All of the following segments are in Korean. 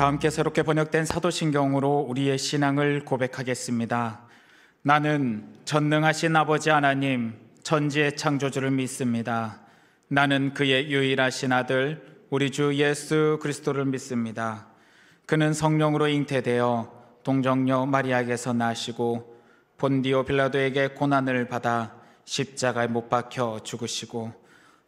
다 함께 새롭게 번역된 사도신경으로 우리의 신앙을 고백하겠습니다. 나는 전능하신 아버지 하나님, 천지의 창조주를 믿습니다. 나는 그의 유일하신 아들, 우리 주 예수 그리스도를 믿습니다. 그는 성령으로 잉태되어 동정녀 마리아에게서 나시고 본디오 빌라도에게 고난을 받아 십자가에 못 박혀 죽으시고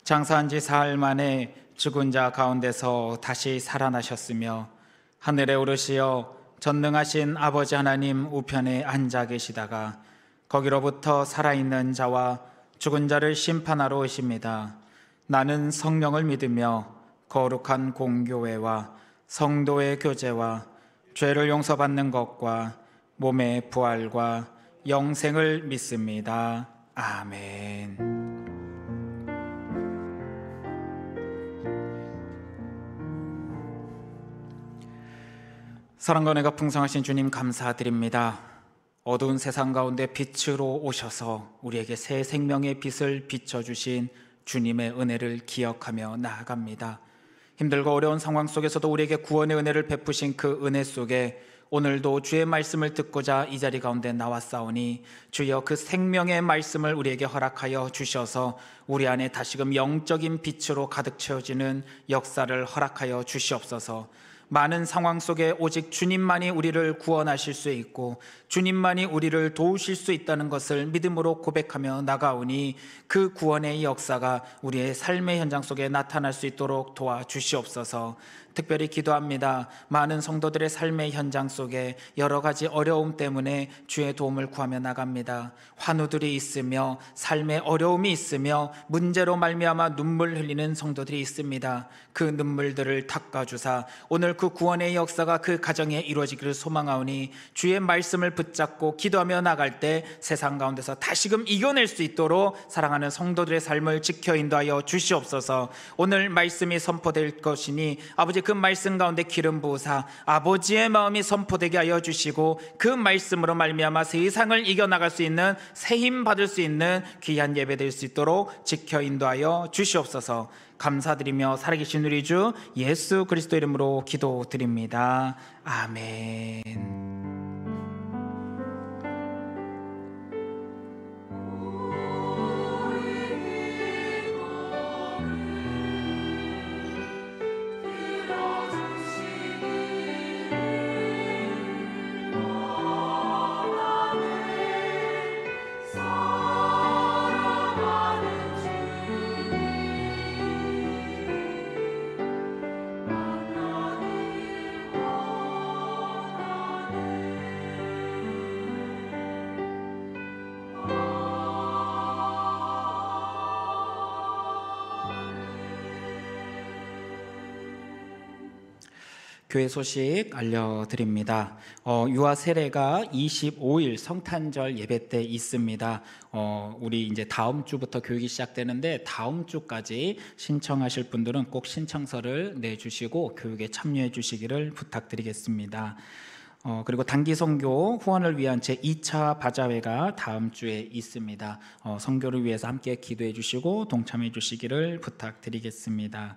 장사한 지 사흘 만에 죽은 자 가운데서 다시 살아나셨으며 하늘에 오르시어 전능하신 아버지 하나님 우편에 앉아 계시다가 거기로부터 살아있는 자와 죽은 자를 심판하러 오십니다. 나는 성령을 믿으며 거룩한 공교회와 성도의 교제와 죄를 용서받는 것과 몸의 부활과 영생을 믿습니다. 아멘. 사랑과 은혜가 풍성하신 주님 감사드립니다. 어두운 세상 가운데 빛으로 오셔서 우리에게 새 생명의 빛을 비춰주신 주님의 은혜를 기억하며 나아갑니다. 힘들고 어려운 상황 속에서도 우리에게 구원의 은혜를 베푸신 그 은혜 속에 오늘도 주의 말씀을 듣고자 이 자리 가운데 나왔사오니 주여 그 생명의 말씀을 우리에게 허락하여 주셔서 우리 안에 다시금 영적인 빛으로 가득 채워지는 역사를 허락하여 주시옵소서. 많은 상황 속에 오직 주님만이 우리를 구원하실 수 있고 주님만이 우리를 도우실 수 있다는 것을 믿음으로 고백하며 나가오니 그 구원의 역사가 우리의 삶의 현장 속에 나타날 수 있도록 도와주시옵소서. 특별히 기도합니다. 많은 성도들의 삶의 현장 속에 여러 가지 어려움 때문에 주의 도움을 구하며 나갑니다. 환우들이 있으며 삶의 어려움이 있으며 문제로 말미암아 눈물 흘리는 성도들이 있습니다. 그 눈물들을 닦아주사 오늘 그 구원의 역사가 그 가정에 이루어지기를 소망하오니 주의 말씀을 붙잡고 기도하며 나갈 때 세상 가운데서 다시금 이겨낼 수 있도록 사랑하는 성도들의 삶을 지켜 인도하여 주시옵소서. 오늘 말씀이 선포될 것이니 아버지 그 말씀 가운데 기름 부으사 아버지의 마음이 선포되게 하여 주시고 그 말씀으로 말미암아 세상을 이겨나갈 수 있는 새 힘 받을 수 있는 귀한 예배 될 수 있도록 지켜 인도하여 주시옵소서. 감사드리며 살아계신 우리 주 예수 그리스도 이름으로 기도드립니다. 아멘. 교회 소식 알려드립니다. 유아 세례가 25일 성탄절 예배 때 있습니다. 우리 이제 다음 주부터 교육이 시작되는데 다음 주까지 신청하실 분들은 꼭 신청서를 내주시고 교육에 참여해 주시기를 부탁드리겠습니다. 그리고 단기 선교 후원을 위한 제2차 바자회가 다음 주에 있습니다. 선교를 위해서 함께 기도해 주시고 동참해 주시기를 부탁드리겠습니다.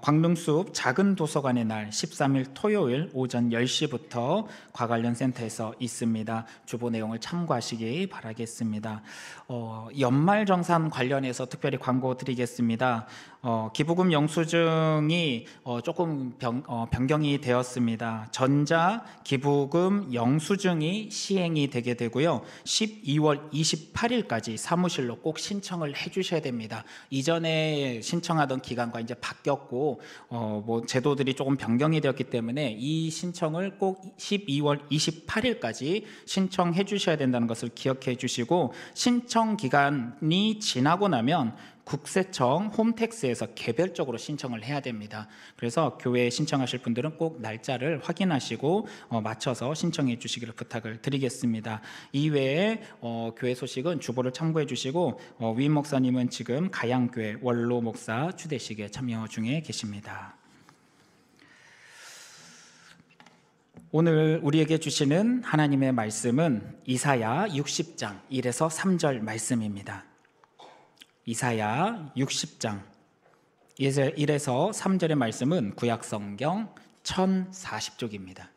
광릉숲 작은 도서관의 날 13일 토요일 오전 10시부터 과관련 센터에서 있습니다. 주보 내용을 참고하시기 바라겠습니다. 연말정산 관련해서 특별히 광고 드리겠습니다. 기부금 영수증이 조금 변경이 되었습니다. 전자 기부금 영수증이 시행이 되게 되고요. 12월 28일까지 사무실로 꼭 신청을 해주셔야 됩니다. 이전에 신청하던 기간과 이제 바뀌었고 제도들이 조금 변경이 되었기 때문에 이 신청을 꼭 12월 28일까지 신청해 주셔야 된다는 것을 기억해 주시고 신청 기간이 지나고 나면 국세청 홈택스에서 개별적으로 신청을 해야 됩니다. 그래서 교회에 신청하실 분들은 꼭 날짜를 확인하시고 맞춰서 신청해 주시기를 부탁을 드리겠습니다. 이외에 교회 소식은 주보를 참고해 주시고 위임 목사님은 지금 가양교회 원로 목사 추대식에 참여 중에 계십니다. 오늘 우리에게 주시는 하나님의 말씀은 이사야 60장 1에서 3절 말씀입니다. 이사야 60장 1에서 3절의 말씀은 구약성경 1040쪽입니다.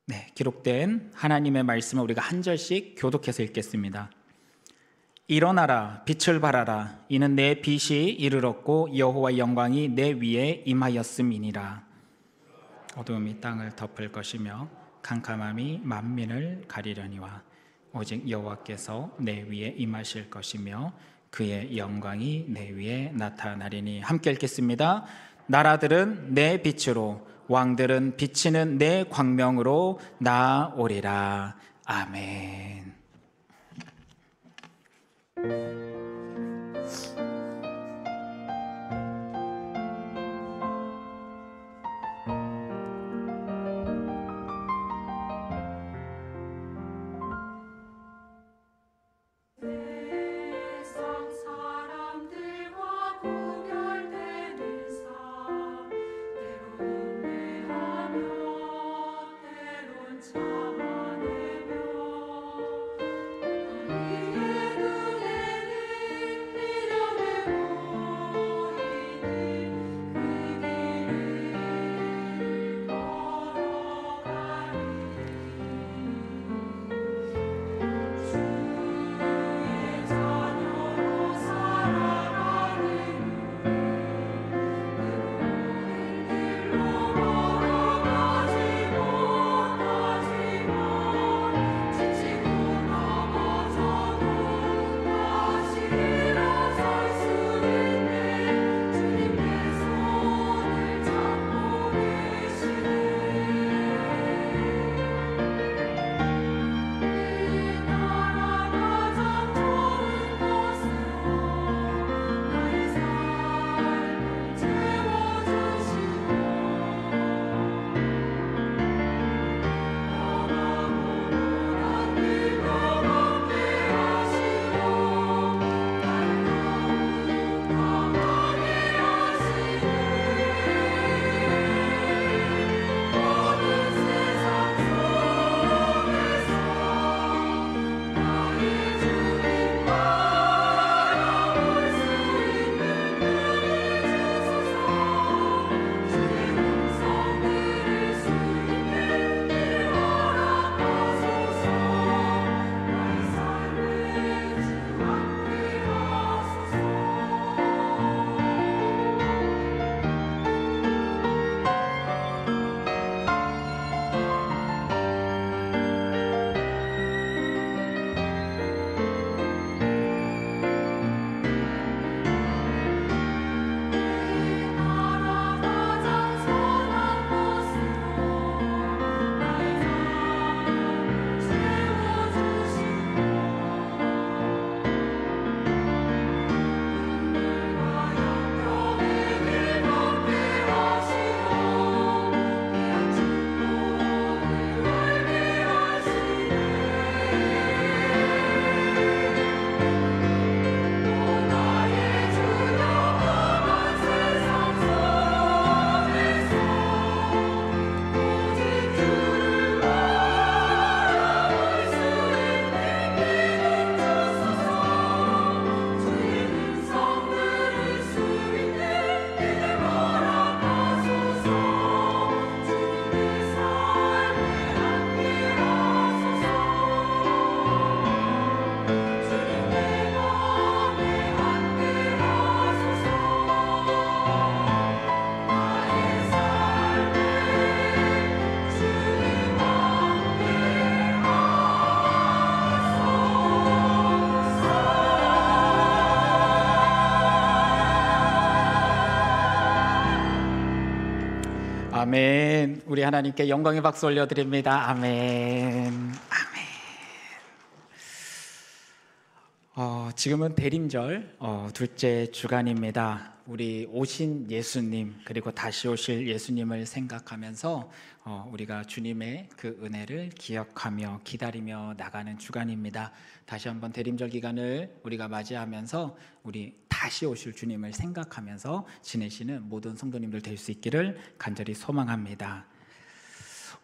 네, 기록된 하나님의 말씀을 우리가 한 절씩 교독해서 읽겠습니다. 일어나라, 빛을 발하라. 이는 내 빛이 이르렀고 여호와의 영광이 내 위에 임하였음이니라. 어두움이 땅을 덮을 것이며 캄캄함이 만민을 가리려니와 오직 여호와께서 내 위에 임하실 것이며 그의 영광이 내 위에 나타나리니. 함께 읽겠습니다. 나라들은 내 빛으로, 왕들은 비치는 내 광명으로 나오리라. 아멘. 아멘. 우리 하나님께 영광의 박수 올려드립니다. 아멘. 지금은 대림절 둘째 주간입니다. 우리 오신 예수님 그리고 다시 오실 예수님을 생각하면서 우리가 주님의 그 은혜를 기억하며 기다리며 나가는 주간입니다. 다시 한번 대림절 기간을 우리가 맞이하면서 우리 다시 오실 주님을 생각하면서 지내시는 모든 성도님들 될 수 있기를 간절히 소망합니다.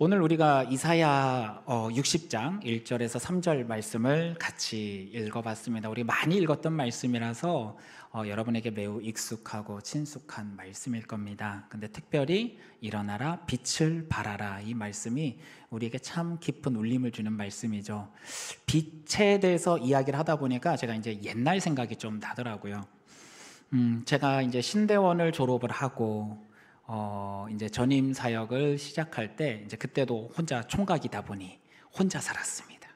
오늘 우리가 이사야 60장 1절에서 3절 말씀을 같이 읽어봤습니다. 우리 많이 읽었던 말씀이라서 여러분에게 매우 익숙하고 친숙한 말씀일 겁니다. 근데 특별히 일어나라 빛을 발하라, 이 말씀이 우리에게 참 깊은 울림을 주는 말씀이죠. 빛에 대해서 이야기를 하다 보니까 제가 이제 옛날 생각이 좀 나더라고요. 제가 이제 신대원을 졸업을 하고 이제 전임 사역을 시작할 때, 이제 그때도 혼자 총각이다 보니 혼자 살았습니다.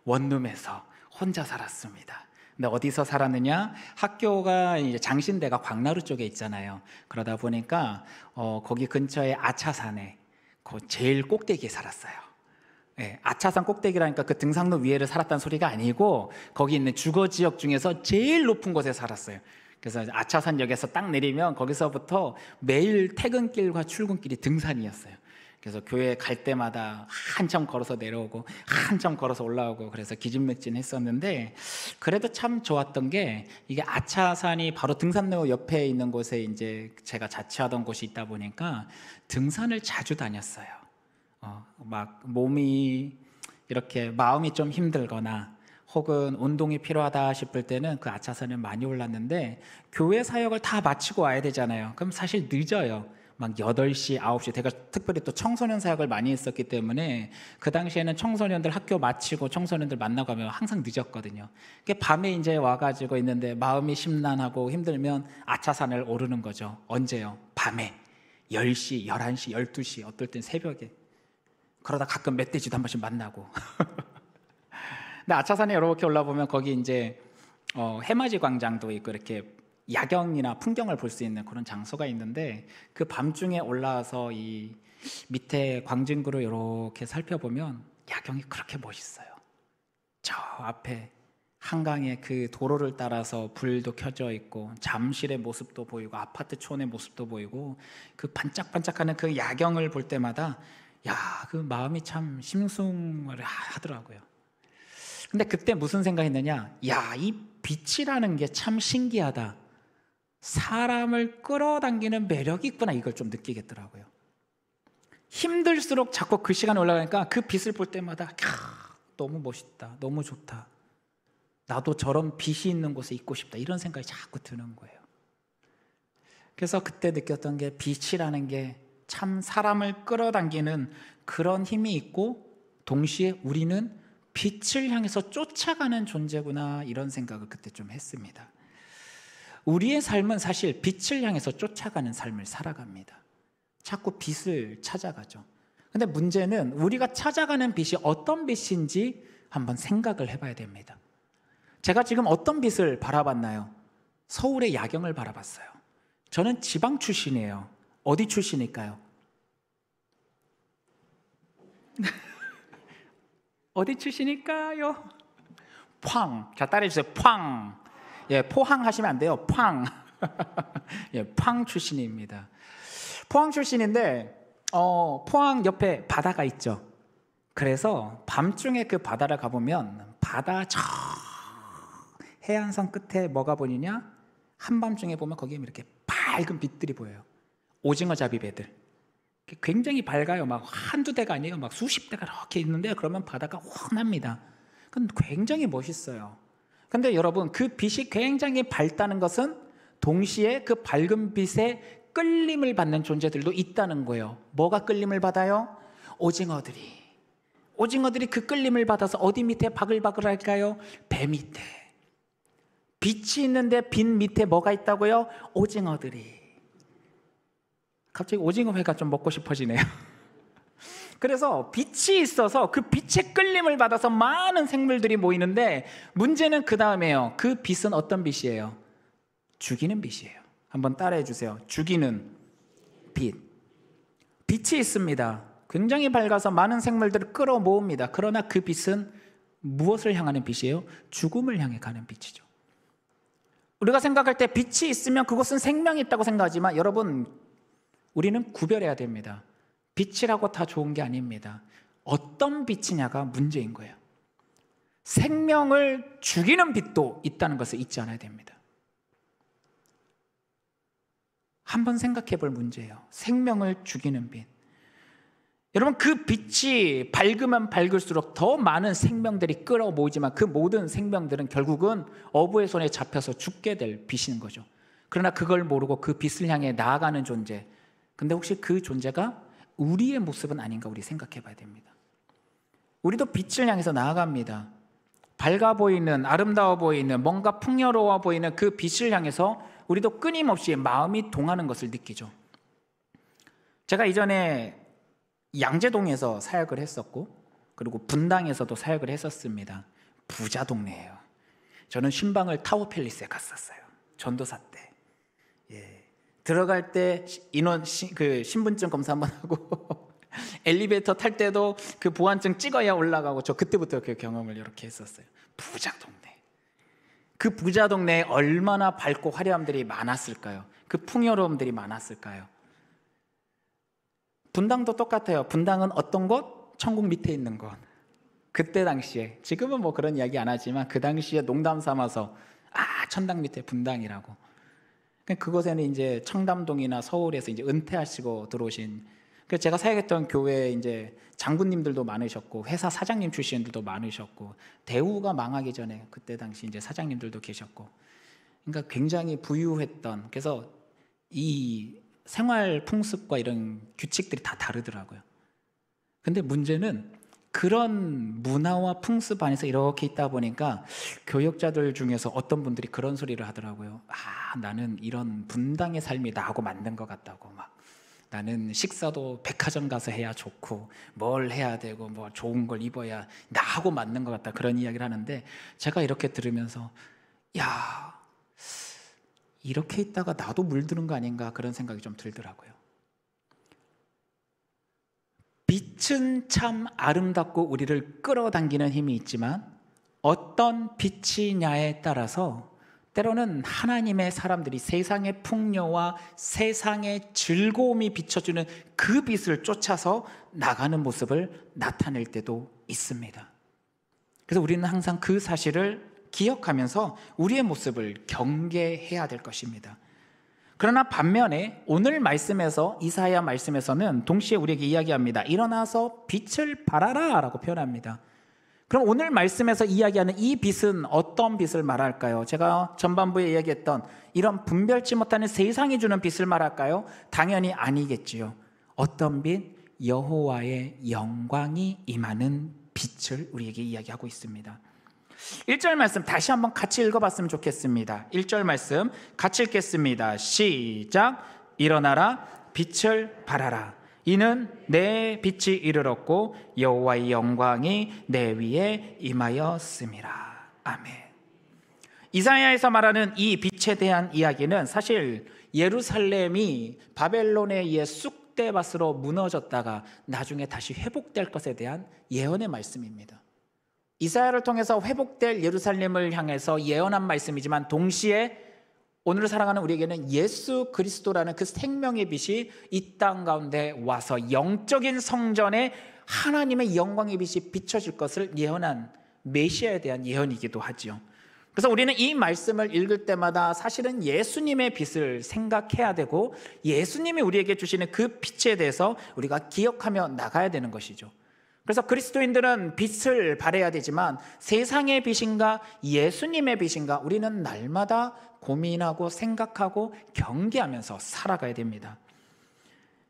원룸에서 혼자 살았습니다. 근데 어디서 살았느냐? 학교가 이제 장신대가 광나루 쪽에 있잖아요. 그러다 보니까 거기 근처에 아차산에 그 제일 꼭대기에 살았어요. 네, 아차산 꼭대기라니까 그 등산로 위에를 살았다는 소리가 아니고 거기 있는 주거 지역 중에서 제일 높은 곳에 살았어요. 그래서 아차산역에서 딱 내리면 거기서부터 매일 퇴근길과 출근길이 등산이었어요. 그래서 교회 갈 때마다 한참 걸어서 내려오고 한참 걸어서 올라오고, 그래서 기진맥진했었는데, 그래도 참 좋았던 게, 이게 아차산이 바로 등산로 옆에 있는 곳에 이제 제가 자취하던 곳이 있다 보니까 등산을 자주 다녔어요. 막 몸이 이렇게 마음이 좀 힘들거나 혹은 운동이 필요하다 싶을 때는 그 아차산을 많이 올랐는데, 교회 사역을 다 마치고 와야 되잖아요. 그럼 사실 늦어요. 막 8시, 9시. 제가 특별히 또 청소년 사역을 많이 했었기 때문에 그 당시에는 청소년들 학교 마치고 청소년들 만나고 하면 항상 늦었거든요. 밤에 이제 와가지고 있는데 마음이 심란하고 힘들면 아차산을 오르는 거죠. 언제요? 밤에 10시, 11시, 12시, 어떨 땐 새벽에. 그러다 가끔 멧돼지도 한 번씩 만나고. 근데 아차산에 이렇게 올라보면 거기 이제 해맞이 광장도 있고 이렇게 야경이나 풍경을 볼 수 있는 그런 장소가 있는데, 그 밤중에 올라와서 이 밑에 광진구를 이렇게 살펴보면 야경이 그렇게 멋있어요. 저 앞에 한강의 그 도로를 따라서 불도 켜져 있고 잠실의 모습도 보이고 아파트촌의 모습도 보이고, 그 반짝반짝하는 그 야경을 볼 때마다 그 마음이 참 심쿵을 하더라고요. 근데 그때 무슨 생각했느냐? 이 빛이라는 게 참 신기하다. 사람을 끌어당기는 매력이 있구나, 이걸 좀 느끼겠더라고요. 힘들수록 자꾸 그 시간에 올라가니까 그 빛을 볼 때마다 너무 멋있다, 너무 좋다, 나도 저런 빛이 있는 곳에 있고 싶다, 이런 생각이 자꾸 드는 거예요. 그래서 그때 느꼈던 게, 빛이라는 게 참 사람을 끌어당기는 그런 힘이 있고, 동시에 우리는 빛을 향해서 쫓아가는 존재구나, 이런 생각을 그때 좀 했습니다. 우리의 삶은 사실 빛을 향해서 쫓아가는 삶을 살아갑니다. 자꾸 빛을 찾아가죠. 근데 문제는 우리가 찾아가는 빛이 어떤 빛인지 한번 생각을 해봐야 됩니다. 제가 지금 어떤 빛을 바라봤나요? 서울의 야경을 바라봤어요. 저는 지방 출신이에요. 어디 출신일까요? 어디 출신일까요? 포항. 자, 따라해주세요. 포항. 포항 하시면 안 돼요. 포항. 포항 출신입니다. 포항 출신인데 포항 옆에 바다가 있죠. 그래서 밤중에 그 바다를 가보면, 바다 저 해안선 끝에 뭐가 보이냐? 한밤중에 보면 거기에 이렇게 밝은 빛들이 보여요. 오징어 잡이 배들. 굉장히 밝아요. 막 한두 대가 아니에요. 막 수십 대가 이렇게 있는데, 그러면 바다가 환합니다. 그건 굉장히 멋있어요. 근데 여러분, 그 빛이 굉장히 밝다는 것은 동시에 그 밝은 빛에 끌림을 받는 존재들도 있다는 거예요. 뭐가 끌림을 받아요? 오징어들이 그 끌림을 받아서 어디 밑에 바글바글 할까요? 배 밑에. 빛이 있는데 빛 밑에 뭐가 있다고요? 오징어들이. 갑자기 오징어회가 좀 먹고 싶어지네요. 그래서 빛이 있어서 그 빛의 끌림을 받아서 많은 생물들이 모이는데, 문제는 그 다음에요. 그 빛은 어떤 빛이에요? 죽이는 빛이에요. 한번 따라해 주세요. 죽이는 빛. 빛이 있습니다. 굉장히 밝아서 많은 생물들을 끌어모읍니다. 그러나 그 빛은 무엇을 향하는 빛이에요? 죽음을 향해 가는 빛이죠. 우리가 생각할 때 빛이 있으면 그것은 생명이 있다고 생각하지만, 여러분, 우리는 구별해야 됩니다. 빛이라고 다 좋은 게 아닙니다. 어떤 빛이냐가 문제인 거예요. 생명을 죽이는 빛도 있다는 것을 잊지 않아야 됩니다. 한번 생각해 볼 문제예요. 생명을 죽이는 빛. 여러분, 그 빛이 밝으면 밝을수록 더 많은 생명들이 끌어모이지만 그 모든 생명들은 결국은 어부의 손에 잡혀서 죽게 될 빛인 거죠. 그러나 그걸 모르고 그 빛을 향해 나아가는 존재, 근데 혹시 그 존재가 우리의 모습은 아닌가 우리 생각해 봐야 됩니다. 우리도 빛을 향해서 나아갑니다. 밝아 보이는, 아름다워 보이는, 뭔가 풍요로워 보이는 그 빛을 향해서 우리도 끊임없이 마음이 동하는 것을 느끼죠. 제가 이전에 양재동에서 사역을 했었고, 그리고 분당에서도 사역을 했었습니다. 부자 동네예요. 저는 신방을 타워팰리스에 갔었어요. 전도사 때. 들어갈 때 신분증 검사 한번 하고 엘리베이터 탈 때도 그 보안증 찍어야 올라가고, 저 그때부터 그 경험을 이렇게 했었어요. 부자 동네. 그 부자 동네에 얼마나 밝고 화려함들이 많았을까요? 그 풍요로움들이 많았을까요? 분당도 똑같아요. 분당은 어떤 곳? 천국 밑에 있는 곳. 그때 당시에, 지금은 뭐 그런 이야기 안 하지만 그 당시에 농담 삼아서 천당 밑에 분당이라고. 그곳에는 이제 청담동이나 서울에서 이제 은퇴하시고 들어오신, 제가 사역했던 교회에 이제 장군님들도 많으셨고 회사 사장님 출신들도 많으셨고, 대우가 망하기 전에 그때 당시 이제 사장님들도 계셨고, 그러니까 굉장히 부유했던, 그래서 이 생활 풍습과 이런 규칙들이 다 다르더라고요. 근데 문제는 그런 문화와 풍습 안에서 이렇게 있다 보니까 교역자들 중에서 어떤 분들이 그런 소리를 하더라고요. 나는 이런 분당의 삶이 나하고 맞는 것 같다고. 막 나는 식사도 백화점 가서 해야 좋고 뭘 해야 되고 뭐 좋은 걸 입어야 나하고 맞는 것 같다, 그런 이야기를 하는데, 제가 이렇게 들으면서 야, 이렇게 있다가 나도 물드는 거 아닌가, 그런 생각이 좀 들더라고요. 빛은 참 아름답고 우리를 끌어당기는 힘이 있지만 어떤 빛이냐에 따라서 때로는 하나님의 사람들이 세상의 풍요와 세상의 즐거움이 비춰주는 그 빛을 쫓아서 나가는 모습을 나타낼 때도 있습니다. 그래서 우리는 항상 그 사실을 기억하면서 우리의 모습을 경계해야 될 것입니다. 그러나 반면에 오늘 말씀에서, 이사야 말씀에서는 동시에 우리에게 이야기합니다. 일어나서 빛을 발하라 라고 표현합니다. 그럼 오늘 말씀에서 이야기하는 이 빛은 어떤 빛을 말할까요? 제가 전반부에 이야기했던 이런 분별치 못하는 세상이 주는 빛을 말할까요? 당연히 아니겠지요. 어떤 빛? 여호와의 영광이 임하는 빛을 우리에게 이야기하고 있습니다. 1절 말씀 다시 한번 같이 읽어봤으면 좋겠습니다. 1절 말씀 같이 읽겠습니다. 시작. 일어나라, 빛을 발하라. 이는 내 빛이 이르렀고 여호와의 영광이 내 위에 임하였음이라. 아멘. 이사야에서 말하는 이 빛에 대한 이야기는 사실 예루살렘이 바벨론에 의해 쑥대밭으로 무너졌다가 나중에 다시 회복될 것에 대한 예언의 말씀입니다. 이사야를 통해서 회복될 예루살렘을 향해서 예언한 말씀이지만 동시에 오늘 살아가는 우리에게는 예수 그리스도라는 그 생명의 빛이 이 땅 가운데 와서 영적인 성전에 하나님의 영광의 빛이 비춰질 것을 예언한 메시아에 대한 예언이기도 하지요. 그래서 우리는 이 말씀을 읽을 때마다 사실은 예수님의 빛을 생각해야 되고 예수님이 우리에게 주시는 그 빛에 대해서 우리가 기억하며 나가야 되는 것이죠. 그래서 그리스도인들은 빛을 발해야 되지만 세상의 빛인가 예수님의 빛인가 우리는 날마다 고민하고 생각하고 경계하면서 살아가야 됩니다.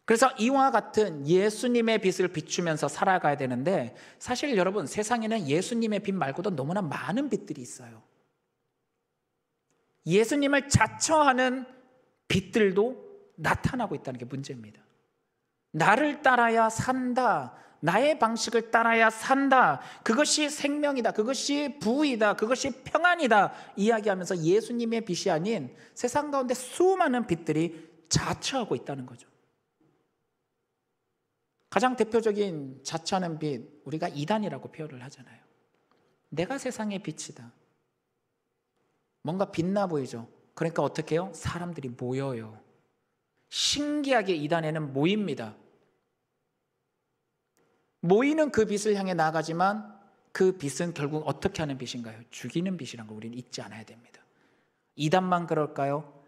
그래서 이와 같은 예수님의 빛을 비추면서 살아가야 되는데, 사실 여러분 세상에는 예수님의 빛 말고도 너무나 많은 빛들이 있어요. 예수님을 자처하는 빛들도 나타나고 있다는 게 문제입니다. 나를 따라야 산다, 나의 방식을 따라야 산다, 그것이 생명이다, 그것이 부이다, 그것이 평안이다 이야기하면서 예수님의 빛이 아닌 세상 가운데 수많은 빛들이 자처하고 있다는 거죠. 가장 대표적인 자처하는 빛, 우리가 이단이라고 표현을 하잖아요. 내가 세상의 빛이다. 뭔가 빛나 보이죠. 그러니까 어떻게 해요? 사람들이 모여요. 신기하게 이단에는 모입니다. 모이는 그 빛을 향해 나아가지만 그 빛은 결국 어떻게 하는 빛인가요? 죽이는 빛이라는 걸 우리는 잊지 않아야 됩니다. 이단만 그럴까요?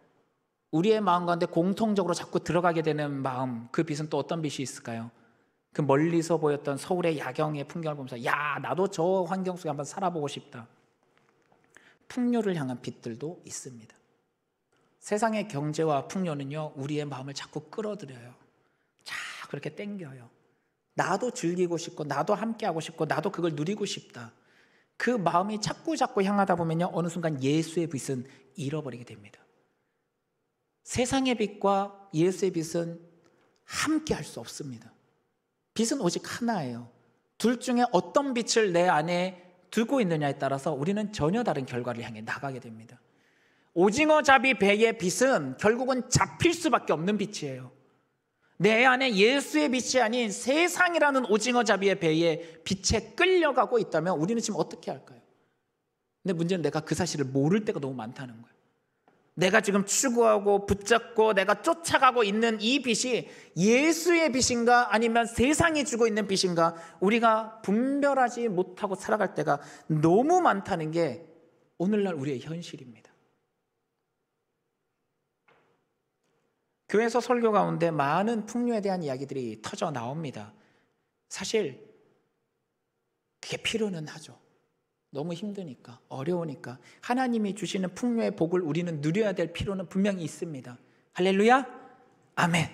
우리의 마음 가운데 공통적으로 자꾸 들어가게 되는 마음, 그 빛은 또 어떤 빛이 있을까요? 그 멀리서 보였던 서울의 야경의 풍경을 보면서 야, 나도 저 환경 속에 한번 살아보고 싶다. 풍요를 향한 빛들도 있습니다. 세상의 경제와 풍요는요, 우리의 마음을 자꾸 끌어들여요. 자꾸 그렇게 땡겨요. 나도 즐기고 싶고 나도 함께하고 싶고 나도 그걸 누리고 싶다. 그 마음이 자꾸 향하다 보면요, 어느 순간 예수의 빛은 잃어버리게 됩니다. 세상의 빛과 예수의 빛은 함께 할 수 없습니다. 빛은 오직 하나예요. 둘 중에 어떤 빛을 내 안에 두고 있느냐에 따라서 우리는 전혀 다른 결과를 향해 나가게 됩니다. 오징어 잡이 배의 빛은 결국은 잡힐 수밖에 없는 빛이에요. 내 안에 예수의 빛이 아닌 세상이라는 오징어 잡이의 배에 빛에 끌려가고 있다면 우리는 지금 어떻게 할까요? 근데 문제는 내가 그 사실을 모를 때가 너무 많다는 거예요. 내가 지금 추구하고 붙잡고 내가 쫓아가고 있는 이 빛이 예수의 빛인가 아니면 세상이 주고 있는 빛인가, 우리가 분별하지 못하고 살아갈 때가 너무 많다는 게 오늘날 우리의 현실입니다. 교회에서 설교 가운데 많은 풍요에 대한 이야기들이 터져 나옵니다. 사실 그게 필요는 하죠. 너무 힘드니까, 어려우니까 하나님이 주시는 풍요의 복을 우리는 누려야 될 필요는 분명히 있습니다. 할렐루야, 아멘.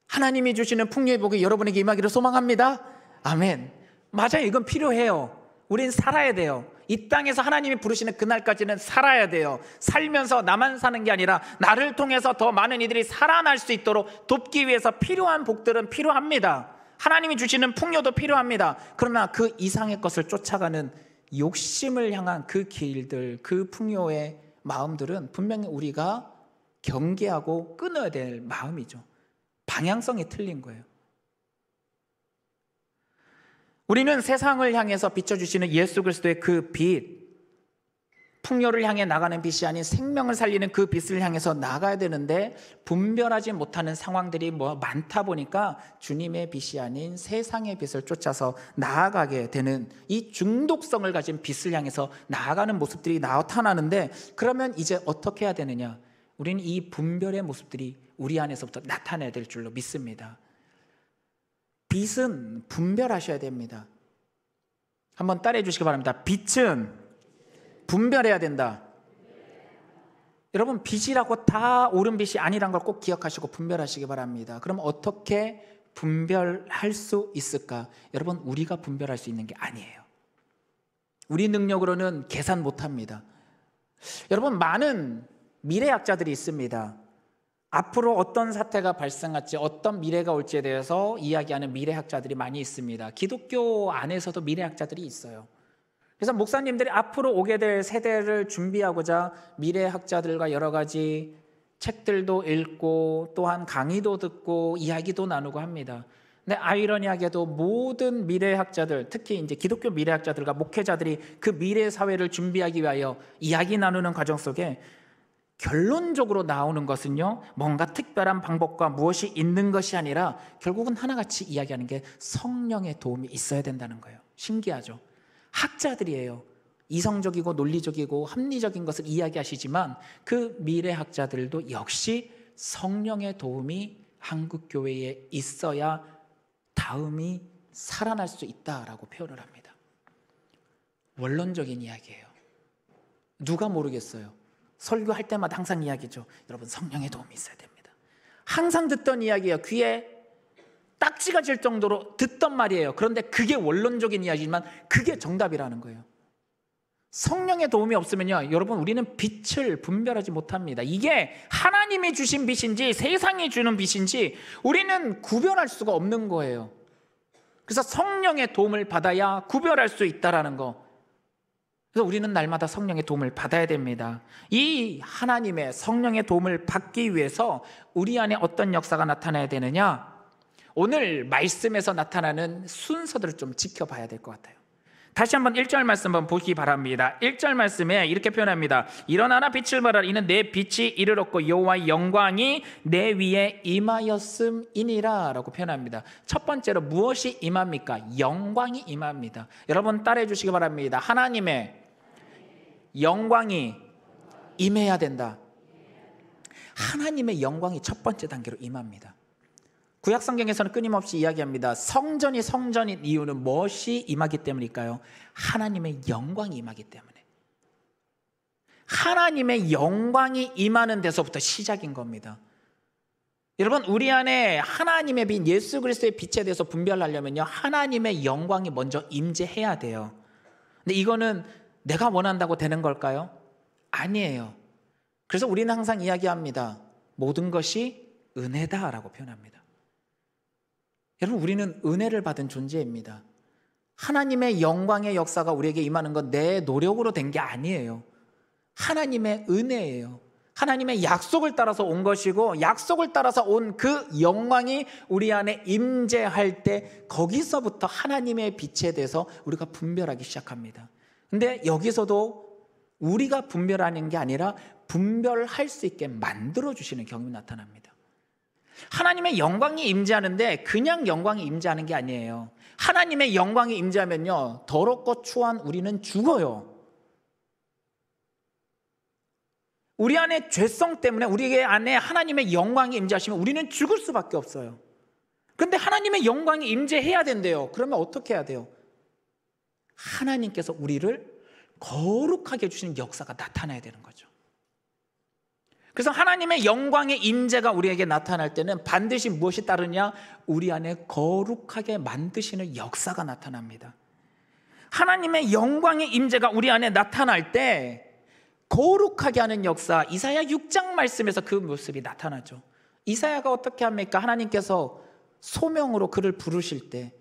하나님이 주시는 풍요의 복이 여러분에게 임하기를 소망합니다. 아멘. 맞아요, 이건 필요해요. 우린 살아야 돼요. 이 땅에서 하나님이 부르시는 그날까지는 살아야 돼요. 살면서 나만 사는 게 아니라 나를 통해서 더 많은 이들이 살아날 수 있도록 돕기 위해서 필요한 복들은 필요합니다. 하나님이 주시는 풍요도 필요합니다. 그러나 그 이상의 것을 쫓아가는 욕심을 향한 그 길들, 그 풍요의 마음들은 분명히 우리가 경계하고 끊어야 될 마음이죠. 방향성이 틀린 거예요. 우리는 세상을 향해서 비춰주시는 예수 그리스도의 그 빛, 풍요를 향해 나가는 빛이 아닌 생명을 살리는 그 빛을 향해서 나가야 되는데 분별하지 못하는 상황들이 많다 보니까 주님의 빛이 아닌 세상의 빛을 쫓아서 나아가게 되는 이 중독성을 가진 빛을 향해서 나아가는 모습들이 나타나는데, 그러면 이제 어떻게 해야 되느냐? 우리는 이 분별의 모습들이 우리 안에서부터 나타나야 될 줄로 믿습니다. 빛은 분별하셔야 됩니다. 한번 따라해 주시기 바랍니다. 빛은 분별해야 된다. 여러분, 빛이라고 다 옳은 빛이 아니란 걸 꼭 기억하시고 분별하시기 바랍니다. 그럼 어떻게 분별할 수 있을까? 여러분, 우리가 분별할 수 있는 게 아니에요. 우리 능력으로는 계산 못합니다. 여러분, 많은 미래학자들이 있습니다. 앞으로 어떤 사태가 발생할지, 어떤 미래가 올지에 대해서 이야기하는 미래학자들이 많이 있습니다. 기독교 안에서도 미래학자들이 있어요. 그래서 목사님들이 앞으로 오게 될 세대를 준비하고자 미래학자들과 여러 가지 책들도 읽고 또한 강의도 듣고 이야기도 나누고 합니다. 근데 아이러니하게도 모든 미래학자들, 특히 이제 기독교 미래학자들과 목회자들이 그 미래 사회를 준비하기 위하여 이야기 나누는 과정 속에 결론적으로 나오는 것은요, 뭔가 특별한 방법과 무엇이 있는 것이 아니라 결국은 하나같이 이야기하는 게 성령의 도움이 있어야 된다는 거예요. 신기하죠? 학자들이에요. 이성적이고 논리적이고 합리적인 것을 이야기하시지만 그 미래학자들도 역시 성령의 도움이 한국교회에 있어야 다음이 살아날 수 있다라고 표현을 합니다. 원론적인 이야기예요. 누가 모르겠어요. 설교할 때마다 항상 이야기죠. 여러분, 성령의 도움이 있어야 됩니다. 항상 듣던 이야기예요. 귀에 딱지가 질 정도로 듣던 말이에요. 그런데 그게 원론적인 이야기지만 그게 정답이라는 거예요. 성령의 도움이 없으면요, 여러분, 우리는 빛을 분별하지 못합니다. 이게 하나님이 주신 빛인지 세상이 주는 빛인지 우리는 구별할 수가 없는 거예요. 그래서 성령의 도움을 받아야 구별할 수 있다는 거. 그래서 우리는 날마다 성령의 도움을 받아야 됩니다. 이 하나님의 성령의 도움을 받기 위해서 우리 안에 어떤 역사가 나타나야 되느냐? 오늘 말씀에서 나타나는 순서들을 좀 지켜봐야 될 것 같아요. 다시 한번 1절 말씀 한번 보시기 바랍니다. 1절 말씀에 이렇게 표현합니다. 일어나라, 빛을 발하라. 이는 내 빛이 이르렀고 여호와의 영광이 내 위에 임하였음이니라 라고 표현합니다. 첫 번째로 무엇이 임합니까? 영광이 임합니다. 여러분, 따라해 주시기 바랍니다. 하나님의 영광이 임해야 된다. 하나님의 영광이 첫 번째 단계로 임합니다. 구약 성경에서는 끊임없이 이야기합니다. 성전이 성전인 이유는 무엇이 임하기 때문일까요? 하나님의 영광이 임하기 때문에. 하나님의 영광이 임하는 데서부터 시작인 겁니다. 여러분, 우리 안에 하나님의 빛, 예수 그리스도의 빛에 대해서 분별하려면요, 하나님의 영광이 먼저 임재해야 돼요. 근데 이거는 내가 원한다고 되는 걸까요? 아니에요. 그래서 우리는 항상 이야기합니다. 모든 것이 은혜다라고 표현합니다. 여러분, 우리는 은혜를 받은 존재입니다. 하나님의 영광의 역사가 우리에게 임하는 건 내 노력으로 된 게 아니에요. 하나님의 은혜예요. 하나님의 약속을 따라서 온 것이고, 약속을 따라서 온 그 영광이 우리 안에 임재할 때 거기서부터 하나님의 빛에 대해서 우리가 분별하기 시작합니다. 근데 여기서도 우리가 분별하는 게 아니라 분별할 수 있게 만들어주시는 경험이 나타납니다. 하나님의 영광이 임재하는데 그냥 영광이 임재하는 게 아니에요. 하나님의 영광이 임재하면요, 더럽고 추한 우리는 죽어요. 우리 안에 죄성 때문에 우리 안에 하나님의 영광이 임재하시면 우리는 죽을 수밖에 없어요. 그런데 하나님의 영광이 임재해야 된대요. 그러면 어떻게 해야 돼요? 하나님께서 우리를 거룩하게 해주시는 역사가 나타나야 되는 거죠. 그래서 하나님의 영광의 임재가 우리에게 나타날 때는 반드시 무엇이 따르냐? 우리 안에 거룩하게 만드시는 역사가 나타납니다. 하나님의 영광의 임재가 우리 안에 나타날 때 거룩하게 하는 역사, 이사야 6장 말씀에서 그 모습이 나타나죠. 이사야가 어떻게 합니까? 하나님께서 소명으로 그를 부르실 때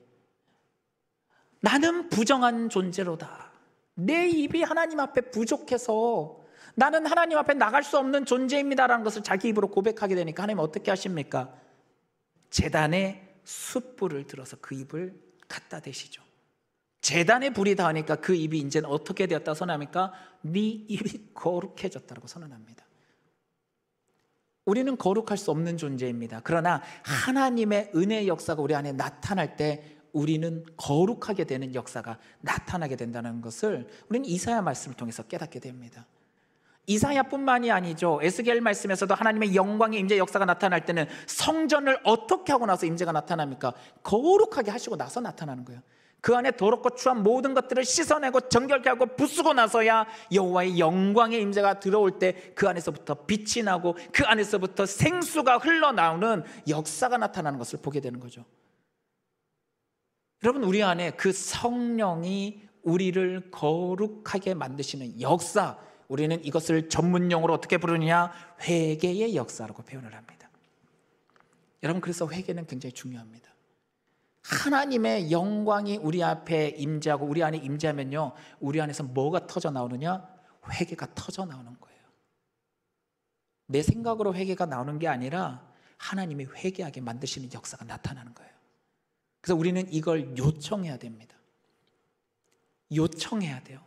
나는 부정한 존재로다. 내 입이 하나님 앞에 부족해서 나는 하나님 앞에 나갈 수 없는 존재입니다라는 것을 자기 입으로 고백하게 되니까 하나님 어떻게 하십니까? 제단에 숯불을 들어서 그 입을 갖다 대시죠. 제단에 불이 닿으니까 그 입이 이제는 어떻게 되었다 선언합니까? 네 입이 거룩해졌다고 선언합니다. 우리는 거룩할 수 없는 존재입니다. 그러나 하나님의 은혜의 역사가 우리 안에 나타날 때 우리는 거룩하게 되는 역사가 나타나게 된다는 것을 우리는 이사야 말씀을 통해서 깨닫게 됩니다. 이사야뿐만이 아니죠. 에스겔 말씀에서도 하나님의 영광의 임재 역사가 나타날 때는 성전을 어떻게 하고 나서 임재가 나타납니까? 거룩하게 하시고 나서 나타나는 거예요. 그 안에 더럽고 추한 모든 것들을 씻어내고 정결케 하고 부수고 나서야 여호와의 영광의 임재가 들어올 때 그 안에서부터 빛이 나고 그 안에서부터 생수가 흘러나오는 역사가 나타나는 것을 보게 되는 거죠. 여러분, 우리 안에 그 성령이 우리를 거룩하게 만드시는 역사, 우리는 이것을 전문용어로 어떻게 부르느냐? 회개의 역사라고 표현을 합니다. 여러분, 그래서 회개는 굉장히 중요합니다. 하나님의 영광이 우리 앞에 임재하고 우리 안에 임재하면요, 우리 안에서 뭐가 터져 나오느냐? 회개가 터져 나오는 거예요. 내 생각으로 회개가 나오는 게 아니라 하나님이 회개하게 만드시는 역사가 나타나는 거예요. 그래서 우리는 이걸 요청해야 됩니다. 요청해야 돼요.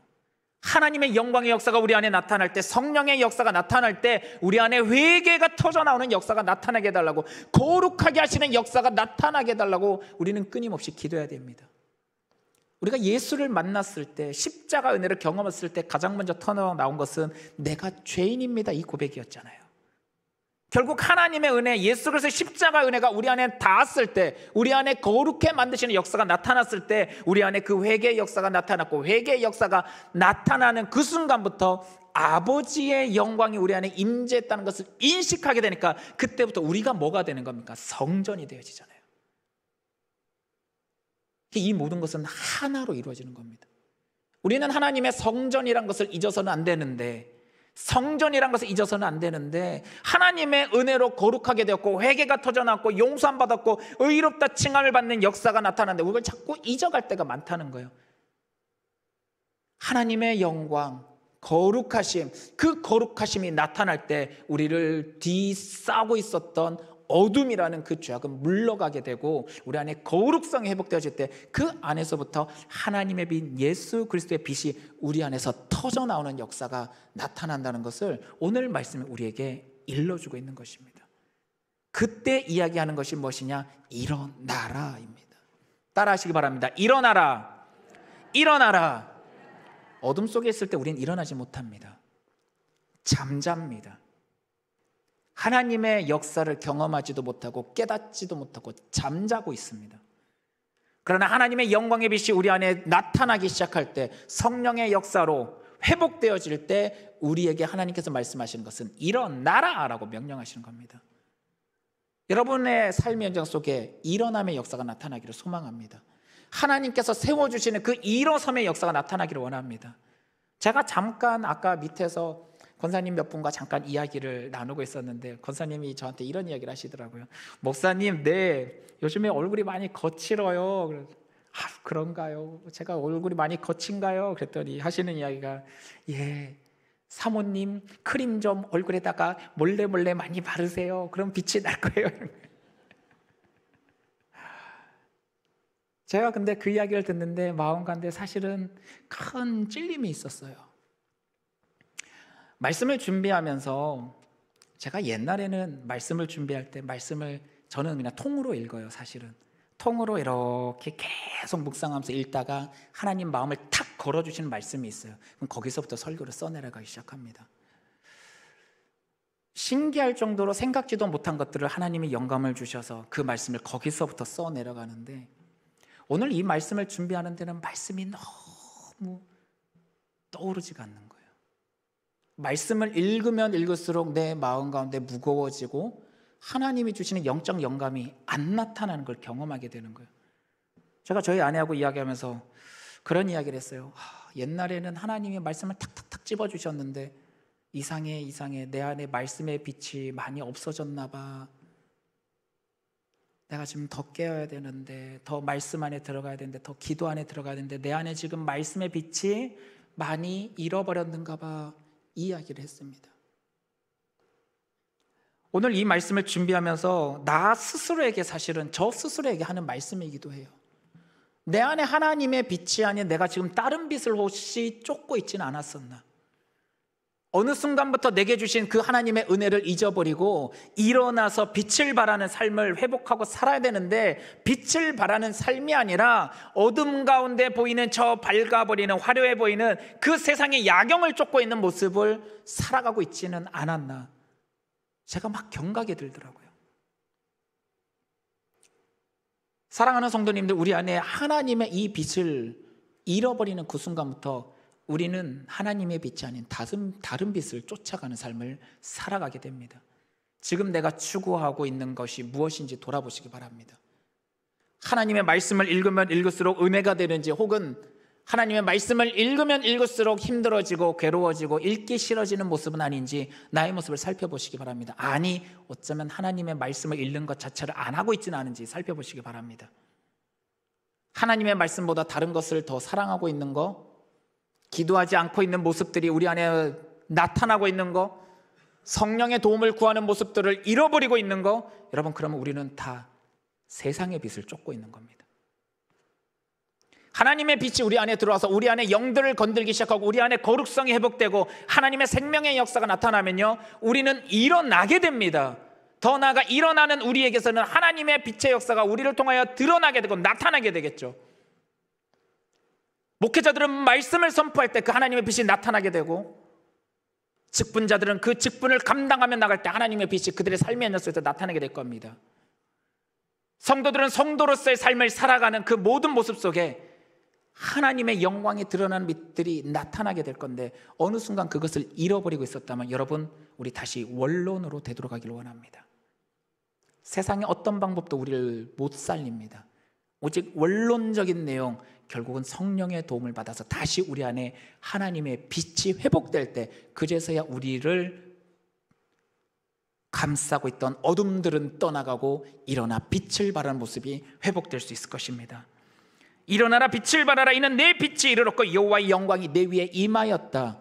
하나님의 영광의 역사가 우리 안에 나타날 때, 성령의 역사가 나타날 때 우리 안에 회개가 터져 나오는 역사가 나타나게 해달라고, 거룩하게 하시는 역사가 나타나게 해달라고 우리는 끊임없이 기도해야 됩니다. 우리가 예수를 만났을 때, 십자가 은혜를 경험했을 때 가장 먼저 터져 나온 것은 내가 죄인입니다, 이 고백이었잖아요. 결국 하나님의 은혜, 예수 그리스도의 십자가 은혜가 우리 안에 닿았을 때, 우리 안에 거룩해 만드시는 역사가 나타났을 때 우리 안에 그 회개의 역사가 나타났고, 회개의 역사가 나타나는 그 순간부터 아버지의 영광이 우리 안에 임재했다는 것을 인식하게 되니까 그때부터 우리가 뭐가 되는 겁니까? 성전이 되어지잖아요. 이 모든 것은 하나로 이루어지는 겁니다. 우리는 하나님의 성전이란 것을 잊어서는 안 되는데, 성전이란 것을 잊어서는 안 되는데, 하나님의 은혜로 거룩하게 되었고 회개가 터져나왔고 용서함 받았고 의롭다 칭함을 받는 역사가 나타나는데 그걸 자꾸 잊어갈 때가 많다는 거예요. 하나님의 영광, 거룩하심, 그 거룩하심이 나타날 때 우리를 뒤싸고 있었던 어둠이라는 그 죄악은 물러가게 되고 우리 안에 거룩성이 회복되어질 때 그 안에서부터 하나님의 빛, 예수 그리스도의 빛이 우리 안에서 터져 나오는 역사가 나타난다는 것을 오늘 말씀이 우리에게 일러주고 있는 것입니다. 그때 이야기하는 것이 무엇이냐? 일어나라입니다. 따라하시기 바랍니다. 일어나라, 일어나라. 어둠 속에 있을 때 우리는 일어나지 못합니다. 잠잡니다. 하나님의 역사를 경험하지도 못하고 깨닫지도 못하고 잠자고 있습니다. 그러나 하나님의 영광의 빛이 우리 안에 나타나기 시작할 때, 성령의 역사로 회복되어질 때 우리에게 하나님께서 말씀하시는 것은 일어나라 라고 명령하시는 겁니다. 여러분의 삶의 현장 속에 일어남의 역사가 나타나기를 소망합니다. 하나님께서 세워주시는 그 일어섬의 역사가 나타나기를 원합니다. 제가 잠깐 아까 밑에서 권사님 몇 분과 잠깐 이야기를 나누고 있었는데, 권사님이 저한테 이런 이야기를 하시더라고요. 목사님, 네, 요즘에 얼굴이 많이 거칠어요. 그런가요? 제가 얼굴이 많이 거친가요? 그랬더니 하시는 이야기가, 예, 사모님 크림 좀 얼굴에다가 몰래 많이 바르세요. 그럼 빛이 날 거예요. 제가 근데 그 이야기를 듣는데 마음 가운데 사실은 큰 찔림이 있었어요. 말씀을 준비하면서, 제가 옛날에는 말씀을 준비할 때 말씀을 저는 그냥 통으로 읽어요. 사실은 통으로 이렇게 계속 묵상하면서 읽다가 하나님 마음을 탁 걸어주시는 말씀이 있어요. 그럼 거기서부터 설교를 써내려가기 시작합니다. 신기할 정도로 생각지도 못한 것들을 하나님이 영감을 주셔서 그 말씀을 거기서부터 써내려가는데, 오늘 이 말씀을 준비하는 데는 말씀이 너무 떠오르지가 않는 거예요. 말씀을 읽으면 읽을수록 내 마음 가운데 무거워지고 하나님이 주시는 영적 영감이 안 나타나는 걸 경험하게 되는 거예요. 제가 저희 아내하고 이야기하면서 그런 이야기를 했어요. 옛날에는 하나님이 말씀을 탁탁탁 집어주셨는데 이상해. 내 안에 말씀의 빛이 많이 없어졌나 봐. 내가 지금 더 깨어야 되는데, 더 말씀 안에 들어가야 되는데, 더 기도 안에 들어가야 되는데 내 안에 지금 말씀의 빛이 많이 잃어버렸는가 봐. 이 이야기를 했습니다. 오늘 이 말씀을 준비하면서 나 스스로에게, 사실은 저 스스로에게 하는 말씀이기도 해요. 내 안에 하나님의 빛이 아닌 내가 지금 다른 빛을 혹시 쫓고 있지는 않았었나? 어느 순간부터 내게 주신 그 하나님의 은혜를 잊어버리고 일어나서 빛을 발하는 삶을 회복하고 살아야 되는데, 빛을 발하는 삶이 아니라 어둠 가운데 보이는 저 밝아버리는, 화려해 보이는 그 세상의 야경을 쫓고 있는 모습을 살아가고 있지는 않았나, 제가 막 경각이 들더라고요. 사랑하는 성도님들, 우리 안에 하나님의 이 빛을 잃어버리는 그 순간부터 우리는 하나님의 빛이 아닌 다른 빛을 쫓아가는 삶을 살아가게 됩니다. 지금 내가 추구하고 있는 것이 무엇인지 돌아보시기 바랍니다. 하나님의 말씀을 읽으면 읽을수록 은혜가 되는지, 혹은 하나님의 말씀을 읽으면 읽을수록 힘들어지고 괴로워지고 읽기 싫어지는 모습은 아닌지 나의 모습을 살펴보시기 바랍니다. 아니, 어쩌면 하나님의 말씀을 읽는 것 자체를 안 하고 있지는 않은지 살펴보시기 바랍니다. 하나님의 말씀보다 다른 것을 더 사랑하고 있는 거, 기도하지 않고 있는 모습들이 우리 안에 나타나고 있는 거, 성령의 도움을 구하는 모습들을 잃어버리고 있는 거, 여러분, 그러면 우리는 다 세상의 빛을 쫓고 있는 겁니다. 하나님의 빛이 우리 안에 들어와서 우리 안에 영들을 건들기 시작하고 우리 안에 거룩성이 회복되고 하나님의 생명의 역사가 나타나면요, 우리는 일어나게 됩니다. 더 나아가 일어나는 우리에게서는 하나님의 빛의 역사가 우리를 통하여 드러나게 되고 나타나게 되겠죠. 목회자들은 말씀을 선포할 때 그 하나님의 빛이 나타나게 되고, 직분자들은 그 직분을 감당하며 나갈 때 하나님의 빛이 그들의 삶의 현장 속에서 나타나게 될 겁니다. 성도들은 성도로서의 삶을 살아가는 그 모든 모습 속에 하나님의 영광이 드러나는 빛들이 나타나게 될 건데, 어느 순간 그것을 잃어버리고 있었다면 여러분, 우리 다시 원론으로 되돌아가기를 원합니다. 세상의 어떤 방법도 우리를 못 살립니다. 오직 원론적인 내용, 결국은 성령의 도움을 받아서 다시 우리 안에 하나님의 빛이 회복될 때, 그제서야 우리를 감싸고 있던 어둠들은 떠나가고 일어나 빛을 발하는 모습이 회복될 수 있을 것입니다. 일어나라, 빛을 발하라. 이는 내 빛이 이르렀고 여호와의 영광이 내 위에 임하였다.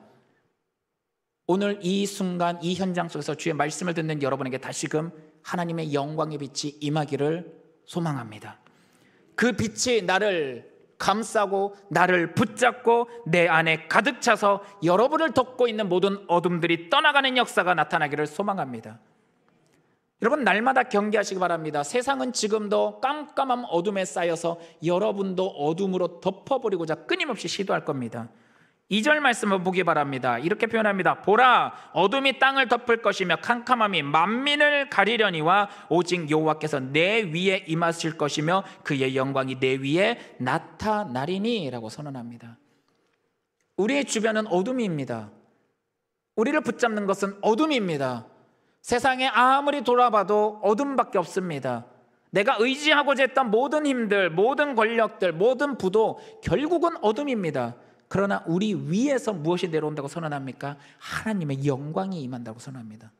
오늘 이 순간, 이 현장 속에서 주의 말씀을 듣는 여러분에게 다시금 하나님의 영광의 빛이 임하기를 소망합니다. 그 빛이 나를 감싸고 나를 붙잡고 내 안에 가득 차서 여러분을 덮고 있는 모든 어둠들이 떠나가는 역사가 나타나기를 소망합니다. 여러분, 날마다 경계하시기 바랍니다. 세상은 지금도 깜깜한 어둠에 쌓여서 여러분도 어둠으로 덮어버리고자 끊임없이 시도할 겁니다. 2절 말씀을 보기 바랍니다. 이렇게 표현합니다. 보라, 어둠이 땅을 덮을 것이며 캄캄함이 만민을 가리려니와 오직 여호와께서 내 위에 임하실 것이며 그의 영광이 내 위에 나타나리니 라고 선언합니다. 우리의 주변은 어둠입니다. 우리를 붙잡는 것은 어둠입니다. 세상에 아무리 돌아봐도 어둠밖에 없습니다. 내가 의지하고자 했던 모든 힘들, 모든 권력들, 모든 부도 결국은 어둠입니다. 그러나 우리 위에서 무엇이 내려온다고 선언합니까? 하나님의 영광이 임한다고 선언합니다.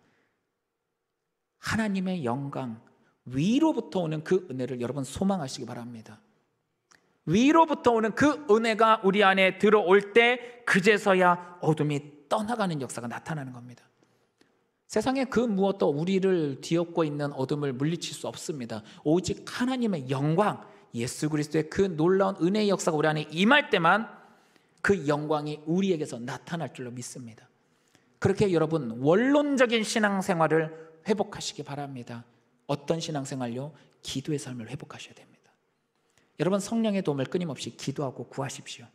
하나님의 영광, 위로부터 오는 그 은혜를 여러분 소망하시기 바랍니다. 위로부터 오는 그 은혜가 우리 안에 들어올 때 그제서야 어둠이 떠나가는 역사가 나타나는 겁니다. 세상에 그 무엇도 우리를 뒤엎고 있는 어둠을 물리칠 수 없습니다. 오직 하나님의 영광, 예수 그리스도의 그 놀라운 은혜의 역사가 우리 안에 임할 때만 그 영광이 우리에게서 나타날 줄로 믿습니다. 그렇게 여러분 원론적인 신앙생활을 회복하시기 바랍니다. 어떤 신앙생활요? 기도의 삶을 회복하셔야 됩니다. 여러분 성령의 도움을 끊임없이 기도하고 구하십시오.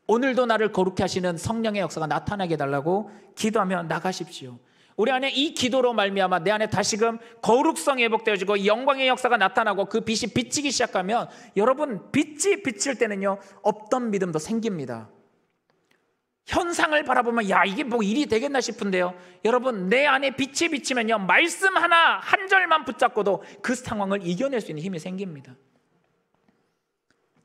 오늘도 나를 거룩히 하시는 성령의 역사가 나타나게 해달라고 기도하며 나가십시오. 우리 안에 이 기도로 말미암아 내 안에 다시금 거룩성이 회복되어지고 영광의 역사가 나타나고 그 빛이 비치기 시작하면 여러분 빛이 비칠 때는요 없던 믿음도 생깁니다. 현상을 바라보면 야 이게 뭐 일이 되겠나 싶은데요, 여러분 내 안에 빛이 비치면요 말씀 하나 한 절만 붙잡고도 그 상황을 이겨낼 수 있는 힘이 생깁니다.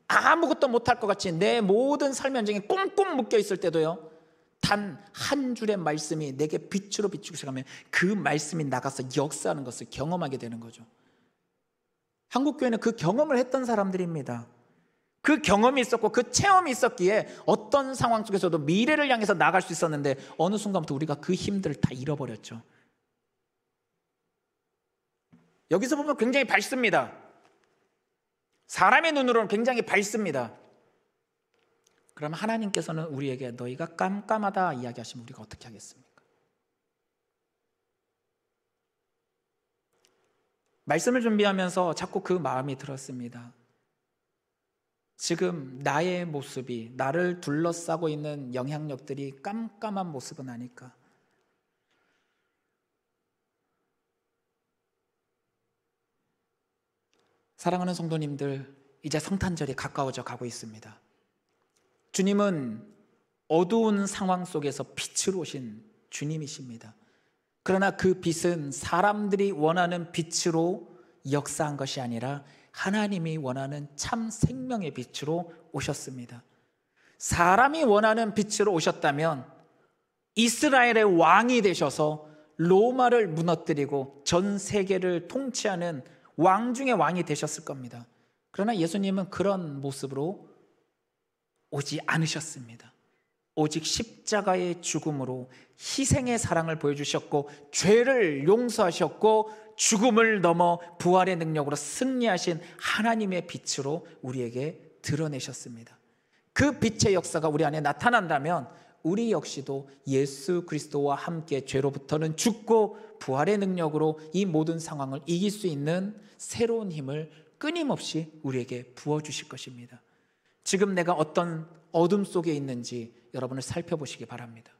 아무것도 못할 것 같이 내 모든 삶 현장에 꽁꽁 묶여 있을 때도요 단 한 줄의 말씀이 내게 빛으로 비추기 시작하면 그 말씀이 나가서 역사하는 것을 경험하게 되는 거죠. 한국교회는 그 경험을 했던 사람들입니다. 그 경험이 있었고 그 체험이 있었기에 어떤 상황 속에서도 미래를 향해서 나갈 수 있었는데 어느 순간부터 우리가 그 힘들을 다 잃어버렸죠. 여기서 보면 굉장히 밝습니다. 사람의 눈으로는 굉장히 밝습니다. 그럼 하나님께서는 우리에게 너희가 깜깜하다 이야기하시면 우리가 어떻게 하겠습니까? 말씀을 준비하면서 자꾸 그 마음이 들었습니다. 지금 나의 모습이, 나를 둘러싸고 있는 영향력들이 깜깜한 모습은 아닐까? 사랑하는 성도님들, 이제 성탄절이 가까워져 가고 있습니다. 주님은 어두운 상황 속에서 빛으로 오신 주님이십니다. 그러나 그 빛은 사람들이 원하는 빛으로 역사한 것이 아니라 하나님이 원하는 참 생명의 빛으로 오셨습니다. 사람이 원하는 빛으로 오셨다면 이스라엘의 왕이 되셔서 로마를 무너뜨리고 전 세계를 통치하는 왕 중의 왕이 되셨을 겁니다. 그러나 예수님은 그런 모습으로 오지 않으셨습니다. 오직 십자가의 죽음으로 희생의 사랑을 보여주셨고 죄를 용서하셨고 죽음을 넘어 부활의 능력으로 승리하신 하나님의 빛으로 우리에게 드러내셨습니다. 그 빛의 역사가 우리 안에 나타난다면 우리 역시도 예수 그리스도와 함께 죄로부터는 죽고 부활의 능력으로 이 모든 상황을 이길 수 있는 새로운 힘을 끊임없이 우리에게 부어주실 것입니다. 지금 내가 어떤 어둠 속에 있는지 여러분을 살펴보시기 바랍니다.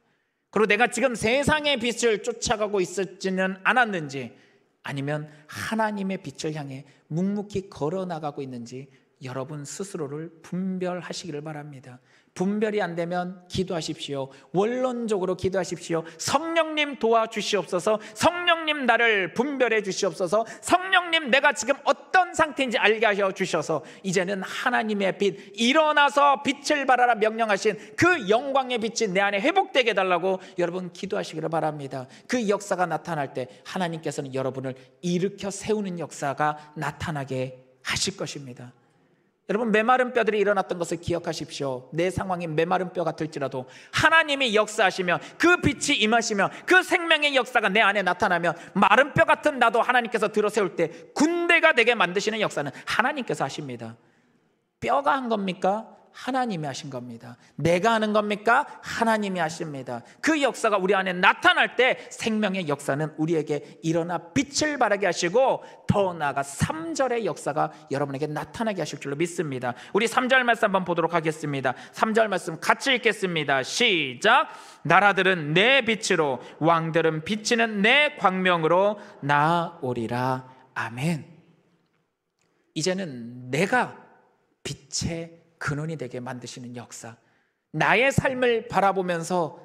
그리고 내가 지금 세상의 빛을 쫓아가고 있지는 않았는지 아니면 하나님의 빛을 향해 묵묵히 걸어나가고 있는지 여러분 스스로를 분별하시기를 바랍니다. 분별이 안 되면 기도하십시오. 원론적으로 기도하십시오. 성령님 도와주시옵소서. 성령님 나를 분별해 주시옵소서. 성령님 내가 지금 어떤 상태인지 알게 하여 주셔서 이제는 하나님의 빛, 일어나서 빛을 발하라 명령하신 그 영광의 빛이 내 안에 회복되게 해달라고 여러분 기도하시기를 바랍니다. 그 역사가 나타날 때 하나님께서는 여러분을 일으켜 세우는 역사가 나타나게 하실 것입니다. 여러분 메마른 뼈들이 일어났던 것을 기억하십시오. 내 상황이 메마른 뼈 같을지라도 하나님이 역사하시면 그 빛이 임하시면 그 생명의 역사가 내 안에 나타나면 마른 뼈 같은 나도 하나님께서 들어세울 때 군대가 되게 만드시는 역사는 하나님께서 하십니다. 뼈가 한 겁니까? 하나님이 하신 겁니다. 내가 하는 겁니까? 하나님이 하십니다. 그 역사가 우리 안에 나타날 때 생명의 역사는 우리에게 일어나 빛을 발하게 하시고, 더 나아가 3절의 역사가 여러분에게 나타나게 하실 줄로 믿습니다. 우리 3절 말씀 한번 보도록 하겠습니다. 3절 말씀 같이 읽겠습니다. 시작. 나라들은 내 빛으로, 왕들은 비치는 내 광명으로 나아오리라. 아멘. 이제는 내가 빛의 근원이 되게 만드시는 역사, 나의 삶을 바라보면서,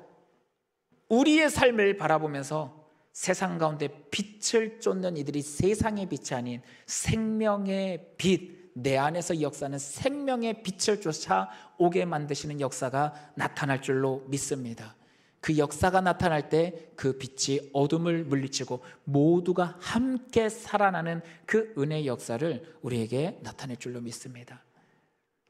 우리의 삶을 바라보면서 세상 가운데 빛을 쫓는 이들이 세상의 빛이 아닌 생명의 빛, 내 안에서 역사는 생명의 빛을 쫓아 오게 만드시는 역사가 나타날 줄로 믿습니다. 그 역사가 나타날 때 그 빛이 어둠을 물리치고 모두가 함께 살아나는 그 은혜의 역사를 우리에게 나타낼 줄로 믿습니다.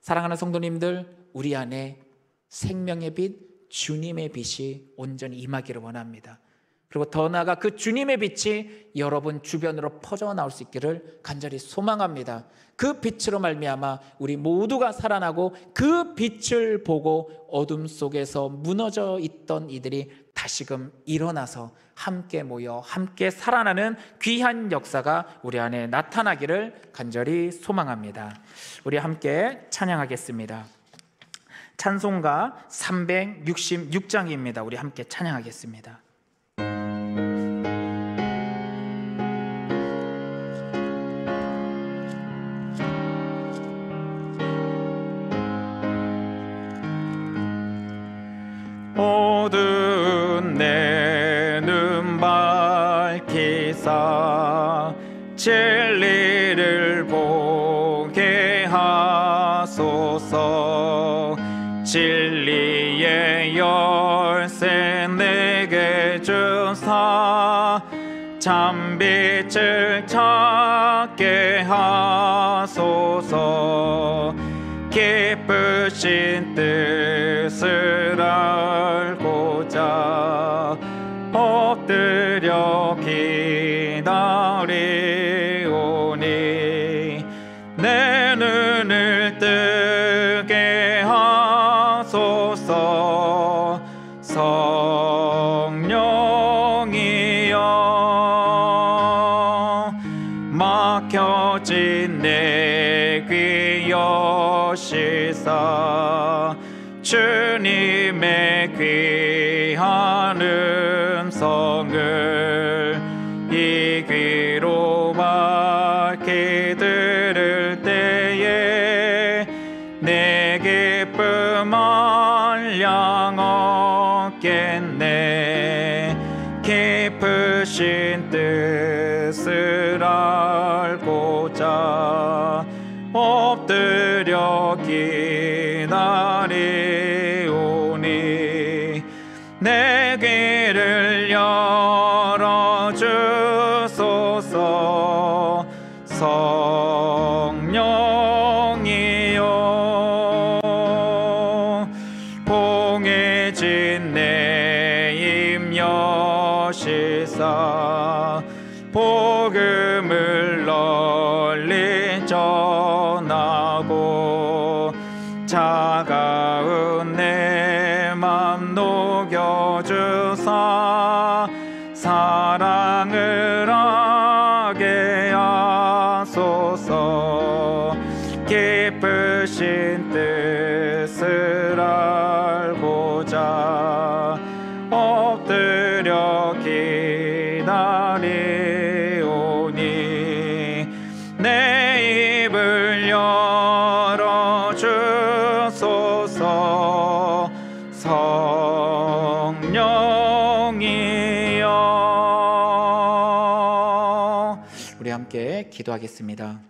사랑하는 성도님들, 우리 안에 생명의 빛, 주님의 빛이 온전히 임하기를 원합니다. 그리고 더 나아가 그 주님의 빛이 여러분 주변으로 퍼져나올 수 있기를 간절히 소망합니다. 그 빛으로 말미암아 우리 모두가 살아나고, 그 빛을 보고 어둠 속에서 무너져 있던 이들이 다시금 일어나서 함께 모여 함께 살아나는 귀한 역사가 우리 안에 나타나기를 간절히 소망합니다. 우리 함께 찬양하겠습니다. 찬송가 366장입니다. 우리 함께 찬양하겠습니다. 모든 내 눈 밝히사 진리를 보게 하소서. 진리의 열쇠 내게 주사 참빛을 찾게 하소서. 기쁘신 뜻을 알고자 엎드려 기다리오니, 내 눈을 뜨게 하소서. 성령이여 막혀진 내 귀 여시사 주님의 귀한 음성을 이 귀로 밝히 들을 때에 내 기쁨 한량 얻겠네. 깊으신 뜻을 알고자 엎드려 기다리오니, 내 귀를 열어주소서. 성령이여 봉해진 내 입 여시사 복음을 널리 전하고, 차가운 내 맘 녹여주사 사랑을 하게 하소서. 기쁘신 뜻을 알고자 엎드려 기다리오니, 내 입을 열어주소서. 성령이여. 우리 함께 기도하겠습니다.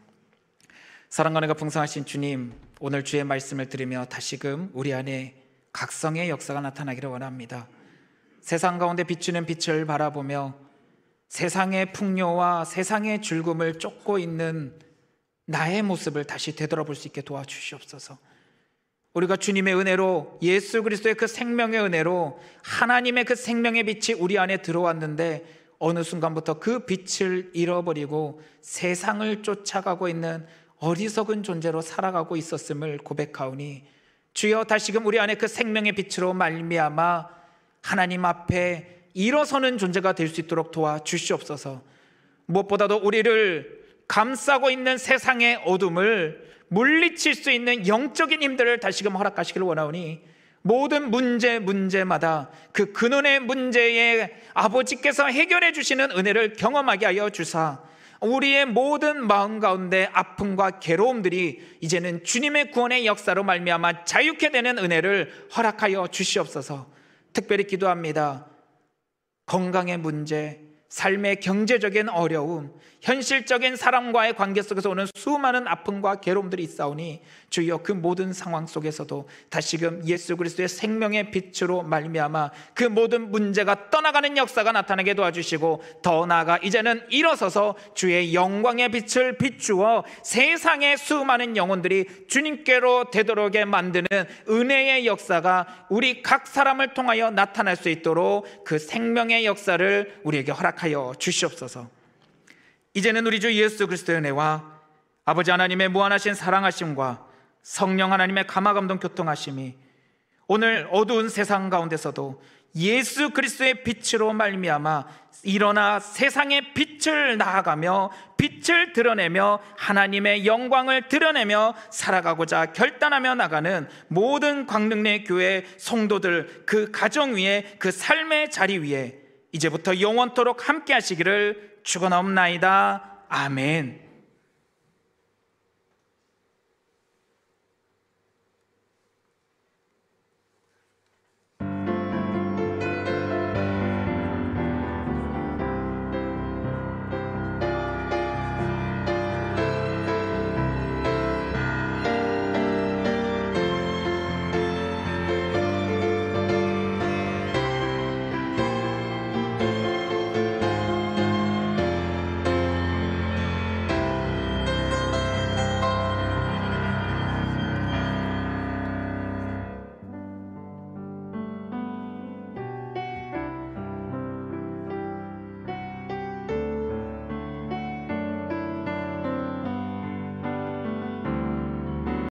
사랑과 은혜가 풍성하신 주님, 오늘 주의 말씀을 들으며 다시금 우리 안에 각성의 역사가 나타나기를 원합니다. 세상 가운데 비추는 빛을 바라보며 세상의 풍요와 세상의 즐거움을 쫓고 있는 나의 모습을 다시 되돌아볼 수 있게 도와주시옵소서. 우리가 주님의 은혜로, 예수 그리스도의 그 생명의 은혜로 하나님의 그 생명의 빛이 우리 안에 들어왔는데, 어느 순간부터 그 빛을 잃어버리고 세상을 쫓아가고 있는 어리석은 존재로 살아가고 있었음을 고백하오니, 주여 다시금 우리 안에 그 생명의 빛으로 말미암아 하나님 앞에 일어서는 존재가 될 수 있도록 도와주시옵소서. 무엇보다도 우리를 감싸고 있는 세상의 어둠을 물리칠 수 있는 영적인 힘들을 다시금 허락하시기를 원하오니 모든 문제마다 그 근원의 문제에 아버지께서 해결해 주시는 은혜를 경험하게 하여 주사 우리의 모든 마음 가운데 아픔과 괴로움들이 이제는 주님의 구원의 역사로 말미암아 자유케 되는 은혜를 허락하여 주시옵소서. 특별히 기도합니다. 건강의 문제, 삶의 경제적인 어려움, 현실적인 사람과의 관계 속에서 오는 수많은 아픔과 괴로움들이 있사오니 주여 그 모든 상황 속에서도 다시금 예수 그리스도의 생명의 빛으로 말미암아 그 모든 문제가 떠나가는 역사가 나타나게 도와주시고 더 나아가 이제는 일어서서 주의 영광의 빛을 비추어 세상의 수많은 영혼들이 주님께로 되도록에 만드는 은혜의 역사가 우리 각 사람을 통하여 나타날 수 있도록 그 생명의 역사를 우리에게 허락하여 주시옵소서. 이제는 우리 주 예수 그리스도의 은혜와 아버지 하나님의 무한하신 사랑하심과 성령 하나님의 감화감동 교통하심이 오늘 어두운 세상 가운데서도 예수 그리스도의 빛으로 말미암아 일어나 세상의 빛을 나아가며 빛을 드러내며 하나님의 영광을 드러내며 살아가고자 결단하며 나가는 모든 광릉리 교회 성도들 그 가정 위에 그 삶의 자리 위에 이제부터 영원토록 함께 하시기를 축원하옵나이다. 아멘.